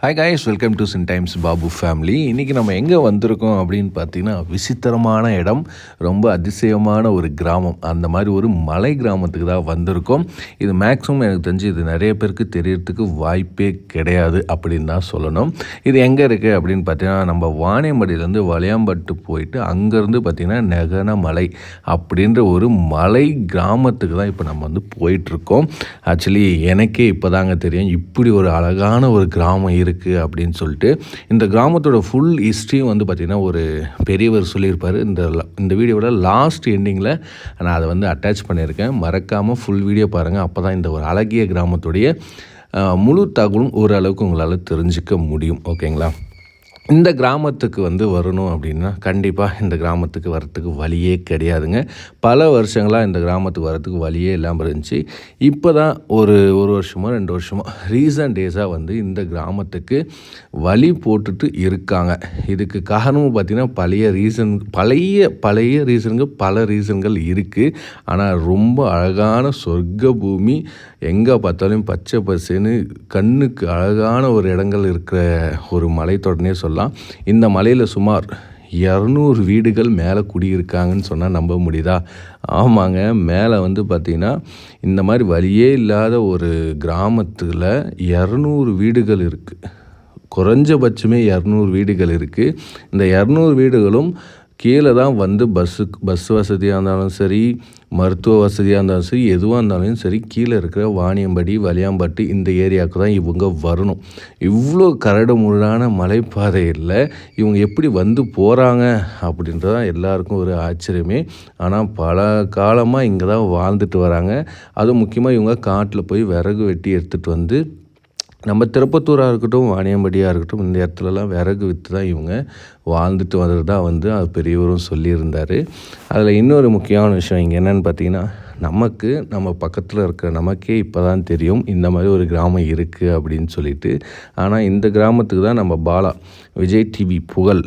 Hi guys, welcome to சின் times Babu family. இன்றைக்கி நம்ம எங்கே வந்திருக்கோம் அப்படின்னு பார்த்தீங்கன்னா, விசித்திரமான இடம், ரொம்ப அதிசயமான ஒரு கிராமம். அந்த மாதிரி ஒரு மலை கிராமத்துக்கு தான் வந்திருக்கோம். இது மேக்ஸிமம் எனக்கு தெரிஞ்சு இது நிறைய பேருக்கு தெரியறதுக்கு வாய்ப்பே கிடையாது அப்படின்னு தான் சொல்லணும். இது எங்கே இருக்குது அப்படின்னு பார்த்தீங்கன்னா, நம்ம வாணியம்பாடியிலேருந்து வளையாம்பட்டு போயிட்டு அங்கேருந்து பார்த்திங்கன்னா நெகன மலை அப்படின்ற ஒரு மலை கிராமத்துக்கு தான் இப்போ நம்ம வந்து போயிட்டுருக்கோம். ஆக்சுவலி எனக்கே இப்போ தாங்க தெரியும் இப்படி ஒரு அழகான ஒரு கிராமம் இருக்குது அப்படின்னு சொல்லிட்டு. இந்த கிராமத்தோட ஃபுல் ஹிஸ்ட்ரியும் வந்து பார்த்திங்கன்னா ஒரு பெரியவர் சொல்லியிருப்பார். இந்த வீடியோவோட லாஸ்ட் எண்டிங்கில் நான் அதை வந்து அட்டாச் பண்ணியிருக்கேன். மறக்காமல் ஃபுல் வீடியோ பாருங்கள். அப்போ தான் இந்த ஒரு அழகிய கிராமத்துடைய முழு தகவலும் ஓரளவுக்கு உங்களால் தெரிஞ்சிக்க முடியும். ஓகேங்களா? இந்த கிராமத்துக்கு வந்து வரணும் அப்படின்னா கண்டிப்பாக இந்த கிராமத்துக்கு வரத்துக்கு வழியே கிடையாதுங்க. பல வருஷங்களாக இந்த கிராமத்துக்கு வரத்துக்கு வழியே இல்லாமல் இருந்துச்சு. இப்போ தான் ஒரு வருஷமோ 2 வருஷமோ ரீசன்ட் டேஸாக வந்து இந்த கிராமத்துக்கு வழி போட்டுட்டு இருக்காங்க. இதுக்கு காரணமும் பார்த்திங்கன்னா பழைய ரீசன்கள் இருக்குது. ஆனால் ரொம்ப அழகான சொர்க்க பூமி, எங்கே பார்த்தாலும் பச்சை பசேன்னு கண்ணுக்கு அழகான ஒரு இடங்கள் இருக்கிற ஒரு மலைத்தொடர்னே சொல்லலாம். இந்த மலையில் சுமார் 200 வீடுகள் மேலே குடியிருக்காங்கன்னு சொன்னால் நம்ப முடியுதா? ஆமாங்க, மேலே வந்து பார்த்திங்கன்னா இந்த மாதிரி வழியே இல்லாத ஒரு கிராமத்தில் 200 வீடுகள் இருக்குது. குறைஞ்சபட்சமே 200 வீடுகள் இருக்குது. இந்த 200 வீடுகளும் கீழே தான் வந்து பஸ் வசதியாக இருந்தாலும் சரி, மருத்துவ வசதியாக இருந்தாலும் சரி, எதுவாக இருந்தாலும் சரி, கீழே இருக்கிற வாணியம்பாடி வளையாம்பட்டு இந்த ஏரியாவுக்கு தான் இவங்க வரணும். இவ்வளோ கரடு முரடான மலைப்பாதையில் இவங்க எப்படி வந்து போகிறாங்க அப்படின்றதான் எல்லாருக்கும் ஒரு ஆச்சரியமே. ஆனால் பல காலமாக இங்கே தான் வாழ்ந்துட்டு வராங்க. அதுவும் முக்கியமாக இவங்க காட்டில் போய் விறகு வெட்டி எடுத்துகிட்டு வந்து, நம்ம திருப்பத்தூராக இருக்கட்டும், வாணியம்பாடியாக இருக்கட்டும், இந்த இடத்துலலாம் விறகு விற்று தான் இவங்க வாழ்ந்துட்டு வந்தது தான் வந்து அது பெரியவரும் சொல்லியிருந்தார். அதில் இன்னொரு முக்கியமான விஷயம் இங்கே என்னென்னு பார்த்தீங்கன்னா, நம்ம பக்கத்தில் இருக்கிற நமக்கே இப்போ தான் தெரியும் இந்த மாதிரி ஒரு கிராமம் இருக்குது அப்படின்னு சொல்லிட்டு. ஆனால் இந்த கிராமத்துக்கு தான் நம்ம பாலா, விஜய் டிவி புகழ்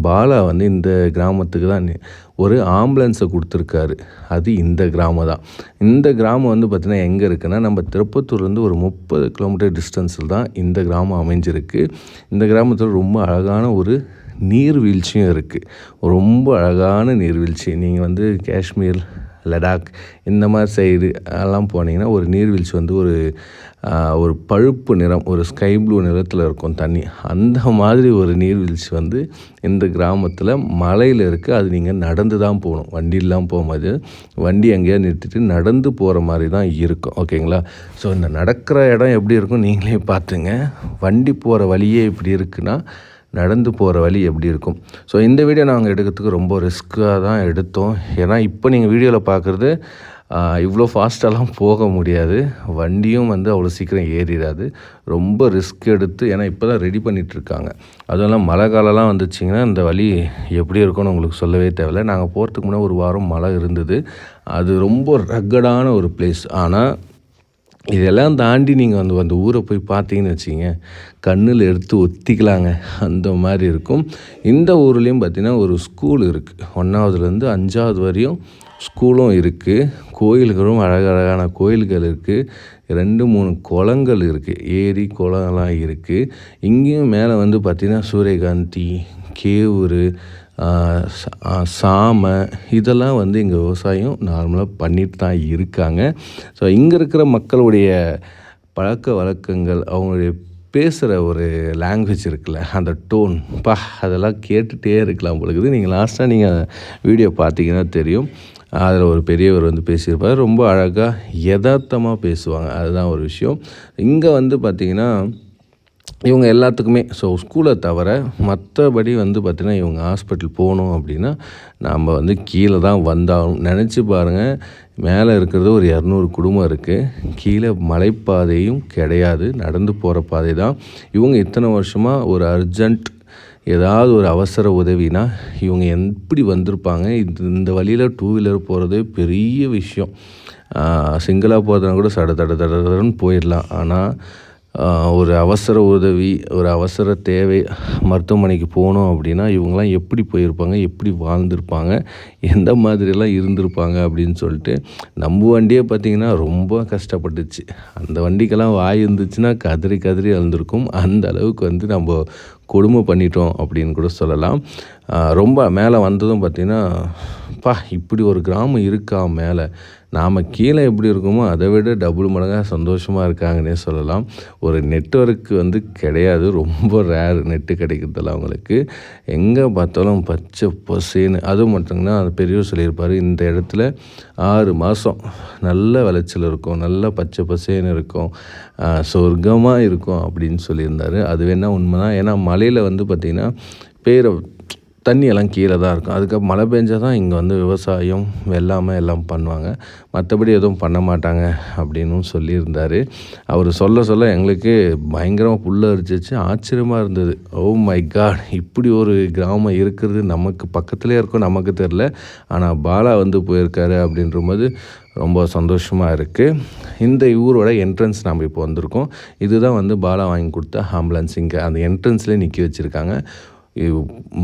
பாலா வந்து இந்த கிராமத்துக்கு தான் ஒரு ஆம்புலன்ஸை கொடுத்துருக்காரு. அது இந்த கிராமம் தான். இந்த கிராமம் வந்து பார்த்திங்கன்னா எங்கே இருக்குன்னா, நம்ம திருப்பத்தூர்லேருந்து ஒரு 30 கிலோமீட்டர் டிஸ்டன்ஸில் தான் இந்த கிராமம் அமைஞ்சிருக்கு. இந்த கிராமத்தில் ரொம்ப அழகான ஒரு நீர்வீழ்ச்சியும் இருக்குது. ரொம்ப அழகான நீர்வீழ்ச்சி. நீங்கள் வந்து காஷ்மீர், லடாக் இந்த மாதிரி சைடு எல்லாம் போனீங்கன்னா ஒரு நீர்வீழ்ச்சி வந்து ஒரு பழுப்பு நிறம், ஒரு ஸ்கை ப்ளூ நிறத்தில் இருக்கும் தண்ணி. அந்த மாதிரி ஒரு நீர்வீழ்ச்சி வந்து இந்த கிராமத்தில் மலையில் இருக்குது. அது நீங்கள் நடந்து தான் போகணும், வண்டியெலாம் போகும்போது வண்டி எங்கேயா நிறுத்திட்டு நடந்து போகிற மாதிரி தான் இருக்கும். ஓகேங்களா? ஸோ இந்த நடக்கிற இடம் எப்படி இருக்கும் நீங்களே பார்த்துங்க. வண்டி போகிற வழியே இப்படி இருக்குன்னா நடந்து போகிற வழி எப்படி இருக்கும்? ஸோ இந்த வீடியோ நாங்கள் எடுக்கிறதுக்கு ரொம்ப ரிஸ்க்காக தான் எடுத்தோம். ஏன்னா இப்போ நீங்கள் வீடியோவில் பார்க்குறது இவ்வளோ ஃபாஸ்ட்டாலாம் போக முடியாது. வண்டியும் வந்து அவ்வளோ சீக்கிரம் ஏறிடாது. ரொம்ப ரிஸ்க் எடுத்து, ஏன்னா இப்போ தான் ரெடி பண்ணிகிட்ருக்காங்க. அதெல்லாம் மழை காலம்லாம் வந்துச்சிங்கன்னா இந்த வழி எப்படி இருக்கும்னு உங்களுக்கு சொல்லவே தேவையில்லை. நாங்கள் போகிறதுக்கு முன்னே ஒரு வாரம் மழை இருந்தது. அது ரொம்ப ரக்கடான ஒரு பிளேஸ். ஆனால் இதெல்லாம் தாண்டி நீங்கள் அந்த ஊரை போய் பார்த்தீங்கன்னு வச்சிங்க, கண்ணில் எடுத்து ஒத்திக்கலாங்க, அந்த மாதிரி இருக்கும். இந்த ஊர்லேயும் பார்த்திங்கன்னா ஒரு ஸ்கூல் இருக்குது. 1ஆவதுலேருந்து 5ஆவது வரையும் ஸ்கூலும் இருக்குது. கோயில்களும் அழகழகான கோயில்கள் இருக்குது. 2-3 குளங்கள் இருக்குது. ஏரி குளம்லாம் இருக்குது. இங்கேயும் மேலே வந்து பார்த்திங்கன்னா சூரியகாந்தி, கேவுரு, சாமை இதெல்லாம் வந்து இங்கே விவசாயம் நார்மலாக பண்ணிட்டு தான் இருக்காங்க. ஸோ இங்கே இருக்கிற மக்களுடைய பழக்க வழக்கங்கள், அவங்களுடைய பேசுகிற ஒரு லாங்குவேஜ் இருக்குல்ல, அந்த டோன் அதெல்லாம் கேட்டுகிட்டே இருக்கலாம் பொழுது. நீங்கள் லாஸ்ட்டாக வீடியோ பார்த்தீங்கன்னா தெரியும். அதில் ஒரு பெரியவர் வந்து பேசியிருப்பார். ரொம்ப அழகாக யதார்த்தமாக பேசுவாங்க. அதுதான் ஒரு விஷயம். இங்கே வந்து பார்த்திங்கன்னா இவங்க எல்லாத்துக்குமே, ஸோ ஸ்கூலை தவிர மற்றபடி வந்து பார்த்திங்கன்னா இவங்க ஹாஸ்பிட்டல் போகணும் அப்படின்னா நம்ம வந்து கீழே தான் வந்தாகணும். நினச்சி பாருங்கள், மேலே இருக்கிறது ஒரு 200 குடும்பம் இருக்குது. கீழே மலைப்பாதையும் கிடையாது, நடந்து போகிற பாதை தான். இவங்க இத்தனை வருஷமாக ஒரு அர்ஜெண்ட் ஏதாவது ஒரு அவசர உதவினா இவங்க எப்படி வந்திருப்பாங்க? இந்த வழியில் 2 வீலர் போகிறதே பெரிய விஷயம். சிங்கிளாக போகிறதுனா கூட தடன்னு போயிடலாம். ஆனால் ஒரு அவசர உதவி, ஒரு அவசர தேவை மருத்துவமனைக்கு போகணும் அப்படின்னா இவங்களாம் எப்படி போயிருப்பாங்க, எப்படி வாழ்ந்திருப்பாங்க, எந்த மாதிரியெல்லாம் இருந்திருப்பாங்க அப்படின்னு சொல்லிட்டு நம்ம வண்டியே பார்த்திங்கன்னா ரொம்ப கஷ்டப்பட்டுச்சு. அந்த வண்டிக்கெல்லாம் வாய் இருந்துச்சுன்னா கதறி கதறி அழுந்திருக்கும். அந்த அளவுக்கு வந்து நம்ம கொடுமை பண்ணிட்டோம் அப்படின்னு கூட சொல்லலாம். ரொம்ப மேலே வந்ததும் பார்த்திங்கன்னா, இப்படி ஒரு கிராமம் இருக்கா மேலே, நாம் கீழே எப்படி இருக்கோமோ அதை விட டபுள் மடங்காக சந்தோஷமாக இருக்காங்கன்னே சொல்லலாம். ஒரு நெட்வொர்க் வந்து கிடையாது, ரொம்ப ரேர் நெட்டு கிடைக்கிறதில்ல அவங்களுக்கு. எங்கே பார்த்தாலும் பச்சை பசேன்னு. அதுவும் மட்டுங்கன்னா அந்த பெரியவர் சொல்லியிருப்பார், இந்த இடத்துல 6 மாதம் நல்ல விளைச்சல் இருக்கும், நல்ல பச்சை பசேன்னு இருக்கும், சொர்க்கமாக இருக்கும் அப்படின்னு சொல்லியிருந்தார். அது வேணால் உண்மை தான். ஏன்னா மலையில் வந்து பார்த்திங்கன்னா தண்ணியெல்லாம் கீழே தான் இருக்கும். அதுக்கப்புறம் மழை பெஞ்சா தான் இங்கே வந்து விவசாயம் வெள்ளாமை எல்லாம் பண்ணுவாங்க. மற்றபடி எதுவும் பண்ண மாட்டாங்க அப்படின்னும் சொல்லியிருந்தார். அவர் சொல்ல எங்களுக்கு பயங்கரமாக புல்ல அரிச்சிச்சு, ஆச்சரியமாக இருந்தது. ஓ மை காட், இப்படி ஒரு கிராமம் இருக்கிறது நமக்கு பக்கத்துலேயே இருக்கும், நமக்கு தெரில. ஆனால் பாலா வந்து போயிருக்காரு அப்படின்றபோது ரொம்ப சந்தோஷமாக இருக்குது. இந்த ஊரோட என்ட்ரன்ஸ் நம்ம இப்போ வந்திருக்கோம். இதுதான் வந்து பாலா வாங்கி கொடுத்த ஆம்புலன்ஸ். இங்கே அந்த என்ட்ரன்ஸ்லேயே நிற்க வச்சுருக்காங்க.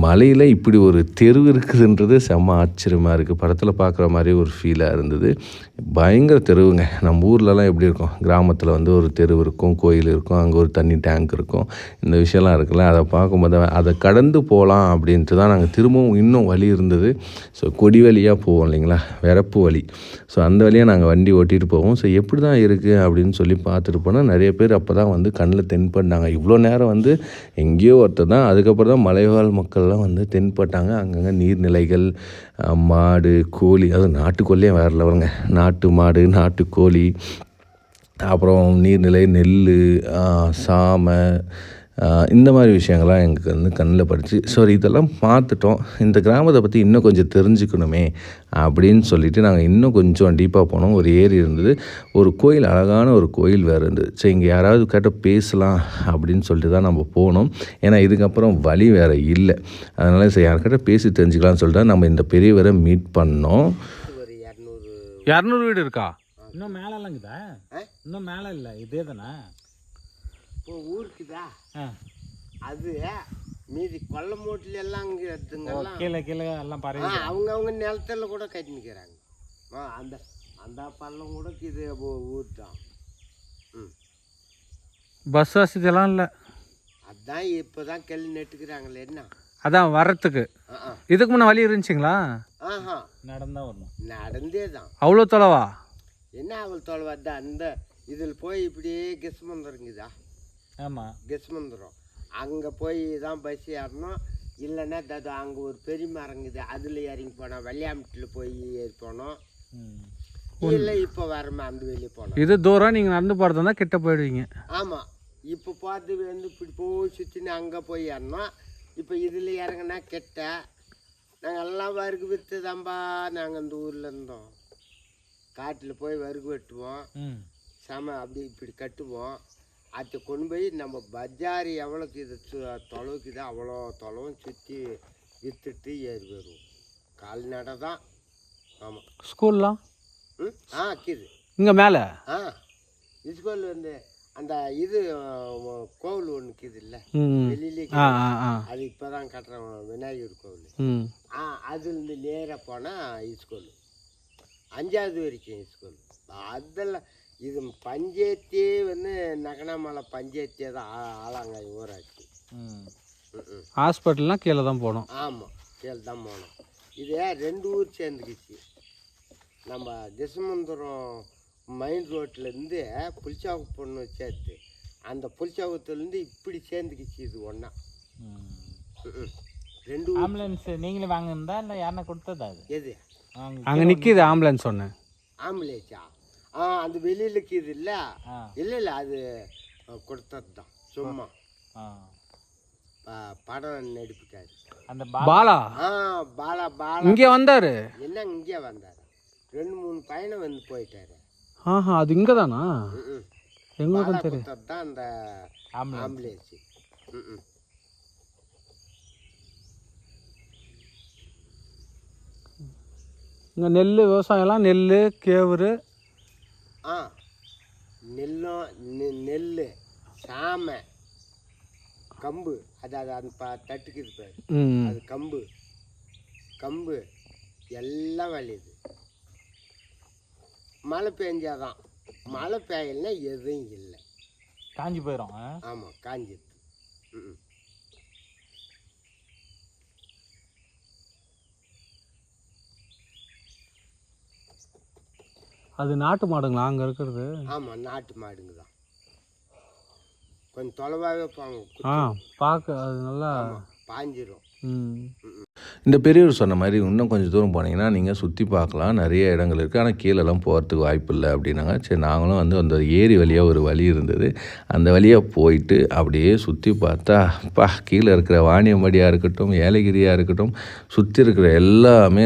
மலையில் இப்படி ஒரு தெரு இருக்குதுன்றது செம்ம ஆச்சரியமாக இருக்குது. படத்தில் பார்க்குற மாதிரி ஒரு ஃபீலாக இருந்தது. பயங்கர தெருவுங்க. நம்ம ஊர்லலாம் எப்படி இருக்கும், கிராமத்தில் வந்து ஒரு தெரு இருக்கும், கோயில் இருக்கும், அங்கே ஒரு தண்ணி டேங்க் இருக்கும், இந்த விஷயம்லாம் இருக்குல்ல. அதை பார்க்கும்போது அதை கடந்து போகலாம் அப்படின்ட்டு தான் நாங்கள் திரும்பவும் இன்னும் வழி இருந்தது. ஸோ கொடி வழியாக போவோம் இல்லைங்களா, வரப்பு வழி. ஸோ அந்த வழியாக நாங்கள் வண்டி ஓட்டிகிட்டு போவோம். ஸோ எப்படி தான் இருக்குது அப்படின்னு சொல்லி பார்த்துட்டு போனால் நிறைய பேர் அப்போ தான் வந்து கண்ணில் தென்பட்டாங்க. இவ்வளோ நேரம் வந்து எங்கேயோ ஒருத்தர் தான், அதுக்கப்புறம் தான் மலைவாழ் மக்கள்லாம் வந்து தென்பட்டாங்க. அங்கங்கே நீர்நிலைகள், மாடு, கோழி, அதுவும் நாட்டுக்கோழியே வேறு லெவலுங்க. நாட்டு மாடு, நாட்டுக்கோழி, அப்புறம் நீர்நிலை, நெல், சாமை, இந்த மாதிரி விஷயங்கள்லாம் எங்களுக்கு வந்து கண்ணில் பட்டுச்சு. ஸோ இதெல்லாம் பார்த்துட்டோம். இந்த கிராமத்தை பற்றி இன்னும் கொஞ்சம் தெரிஞ்சுக்கணுமே அப்படின்னு சொல்லிவிட்டு நாங்கள் இன்னும் கொஞ்சம் டீப்பாக போனோம். ஒரு ஏரி இருந்தது, ஒரு கோயில், அழகான ஒரு கோயில் வேறு இருந்தது. சரி, இங்கே யாராவது கேட்ட பேசலாம் அப்படின்னு சொல்லிட்டு தான் நம்ம போனோம். ஏன்னா இதுக்கப்புறம் வழி வேறு இல்லை. அதனால் சரி யார்கிட்ட பேசி தெரிஞ்சுக்கலாம்னு சொல்லிட்டு தான் நம்ம இந்த பெரியவரை மீட் பண்ணோம். ஒரு 200 வீடு இருக்கா? இன்னும் மேலெல்லாங்குதா? இன்னும் மேலே இல்லை, இதே தானே இப்போ ஊருக்குதா? அது மீதி கொல்ல மூட்டில் எல்லாம் அங்கே எடுத்துங்கெல்லாம் கீழே கீழே எல்லாம் பாரு. அவங்க நிலத்துல கூட கட்டி நிற்கிறாங்க. அந்த அந்த பள்ளம் கூட இது ஊர் தான். பஸ் வசதியெல்லாம் இல்லை. அதான் இப்போ தான் கெல்லி நெட்டுக்கிறாங்களே. என்ன அதான் வர்றதுக்கு இதுக்கு முன்னே வழி இருந்துச்சுங்களா? நடந்தா வரணும், நடந்தே தான். அவ்வளோ தொலைவா? என்ன அவ்வளோ தொலைவா தான். அந்த இதில் போய் இப்படியே கெஸ்மந்துருங்குதா? ஆமாம், கெஸ்மந்துரும். அங்கே போய் தான் பஸ் ஏறணும். இல்லைன்னா அங்கே ஒரு பெரிய மரங்குது, அதில் இறங்கி போனோம். வெள்ளையாமட்டில் போய் ஏறி போனோம். இல்லை இப்போ வரமா அந்த வெளியே போனோம். இது தூரம் நீங்கள் நடந்து போகிறதா இருந்தால் கிட்ட போயிடுவீங்க. ஆமாம், இப்போ பார்த்து வந்து இப்படி போய் சுற்றினு அங்கே போய் ஏறணும். இப்போ இதில் இறங்கினா கெட்ட. நாங்கள் எல்லாம் வறுக்கு விற்று தான்பா. நாங்கள் இந்த ஊரில் இருந்தோம். காட்டில் போய் வறுக்கு வெட்டுவோம், அப்படி இப்படி கட்டுவோம். அதை கொண்டு போய் நம்ம பஜார் எவ்வளோக்கு இது தொலைவுக்குதோ அவ்வளோ தொலைவும் சுற்றி விற்றுட்டு ஏறி வருவோம். கால்நடை தான். ஆமாம். ஸ்கூல்லாம் இருக்குது இங்கே மேலே. ஸ்கூல் வந்து அந்த இது கோவில் ஒன்று இருக்குது இல்லை, வெளியிலே. அது இப்போ தான் கட்டுறோம், விநாயகர் கோவில். அதுலேருந்து நேராக போனால் ஸ்கூல் 5வது வரைக்கும் ஸ்கூல். அதெல்லாம் இது பஞ்சாயத்தே வந்து நகனாமலை பஞ்சாயத்தே தான். ஆளாங்காய் ஊராட்சி. ஹாஸ்பிட்டல்னால் கீழே தான் போகணும். ஆமாம், கீழே தான் போகணும். இதே 2 ஊர் சேர்ந்துக்கிச்சு. நம்ம கெசமந்துரம் மெயின் ரோட்லேருந்து புளிச்சாவுக்கு பொண்ணு சேர்த்து, அந்த புளிச்சாவத்துலேருந்து இப்படி சேர்ந்துக்கிச்சு இது ஒன்றா. 2 ஆம்புலன்ஸ் நீங்களே வாங்கியிருந்தா இல்லை யாருன்னா கொடுத்ததா? அது எது அங்கே நிற்கிது ஆம்புலன்ஸ் சொன்னேன். ஆம்புலன்ஸா? அந்த வெளியில் இருக்குது இல்லை. இல்லை அது கொடுத்தது தான், சும்மா படம் நடிப்புக்காரு. அந்த பாலா பாலா இங்கே வந்தார். என்ன இங்கே வந்தார்? 2-3 பயணம் வந்து போயிட்டாரு. அது இங்கே தானா? எங்களுக்கு தெரியும் தான் அந்த ஆம்புலன்ஸ். இங்கே நெல் விவசாயம்லாம், நெல், கேவுரு, நெல்லும் நெல் சாமை கம்பு அதாவது அந்த தட்டுக்கு இருப்பார் அது கம்பு எல்லாம் விளையுது. மழை பெஞ்சாதான், மழை பெய்யலைன்னா எதுவும் இல்லை, காஞ்சி போயிடும். ஆமாம் காஞ்சிது. அது நாட்டு மாடுங்களா அங்கே இருக்கிறது? ஆமாம் நாட்டு மாடுங்க தான். கொஞ்சம் தொலைவாகவே போங்க. பார்க்க அது நல்லா பாஞ்சிரும். இந்த பெரியவர் சொன்ன மாதிரி இன்னும் கொஞ்சம் தூரம் போனீங்கன்னா நீங்கள் சுற்றி பார்க்கலாம், நிறைய இடங்கள் இருக்குது. ஆனால் கீழெல்லாம் போகிறதுக்கு வாய்ப்பு இல்லை அப்படின்னாங்க. சரி நாங்களும் அந்த ஏரி வழியாக ஒரு வழி இருந்தது, அந்த வழியாக போயிட்டு அப்படியே சுற்றி பார்த்தா கீழே இருக்கிற வாணியம்பாடியாக இருக்கட்டும், ஏலகிரியாக இருக்கட்டும், சுற்றி இருக்கிற எல்லாமே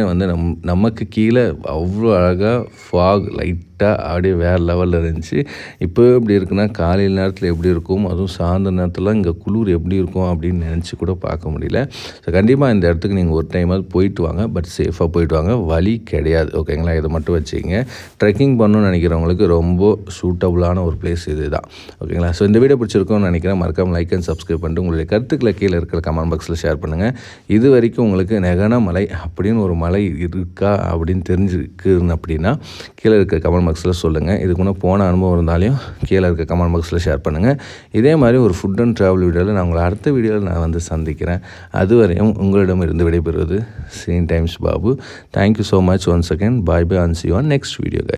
நமக்கு கீழே அவ்வளோ அழகாக ஃபாக் லைட்டாக அப்படியே வேறு லெவலில் இருந்துச்சு. இப்போ எப்படி இருக்குன்னா காலையில் நேரத்தில் எப்படி இருக்கும், அதுவும் சாயந்தர நேரத்தில் இங்கே குளிர் எப்படி இருக்கும் அப்படின்னு நினச்சி கூட பார்க்க முடியல. ஸோ கண்டிப்பாக இந்த இடத்துக்கு நீங்கள் ஒரு டைமாவது போயிட்டு வாங்க, பட் சேஃபாக போயிட்டு வாங்க, வழி கிடையாது ஓகேங்களா. இதை மட்டும் வச்சுக்கிங்க. ட்ரெக்கிங் பண்ணணும்னு நினைக்கிறவங்களுக்கு ரொம்ப சூட்டபுளான ஒரு பிளேஸ் இது தான் ஓகேங்களா. ஸோ இந்த வீடியோ பிடிச்சிருக்கோன்னு நினைக்கிறேன். மறக்காமல் லைக் அண்ட் சப்ஸ்கிரைப் பண்ணிட்டு உங்களுடைய கருத்துக்களை கீழே இருக்கிற கமெண்ட் பாக்ஸில் ஷேர் பண்ணுங்கள். இது வரைக்கும் உங்களுக்கு நெகன மலை அப்படின்னு ஒரு மலை இருக்கா அப்படின்னு தெரிஞ்சிருக்குன்னு அப்படின்னா கீழே இருக்கிற கமெண்ட் பாக்ஸில் சொல்லுங்கள். இதுக்கு முன்னே போன அனுபவம் இருந்தாலையும் கீழே இருக்க கமெண்ட் பாக்ஸில் ஷேர் பண்ணுங்கள். இதே மாதிரி ஒரு ஃபுட் அண்ட் ட்ராவல் வீடியோவில் நான் உங்களை அடுத்த வீடியோவில் நான் சந்திக்கிறேன். அதுவரையும் உங்களிடமிருந்து விடைபெறுவது சீன் times Babu. Thank you so much once again. Bye bye. And see you on next video guys.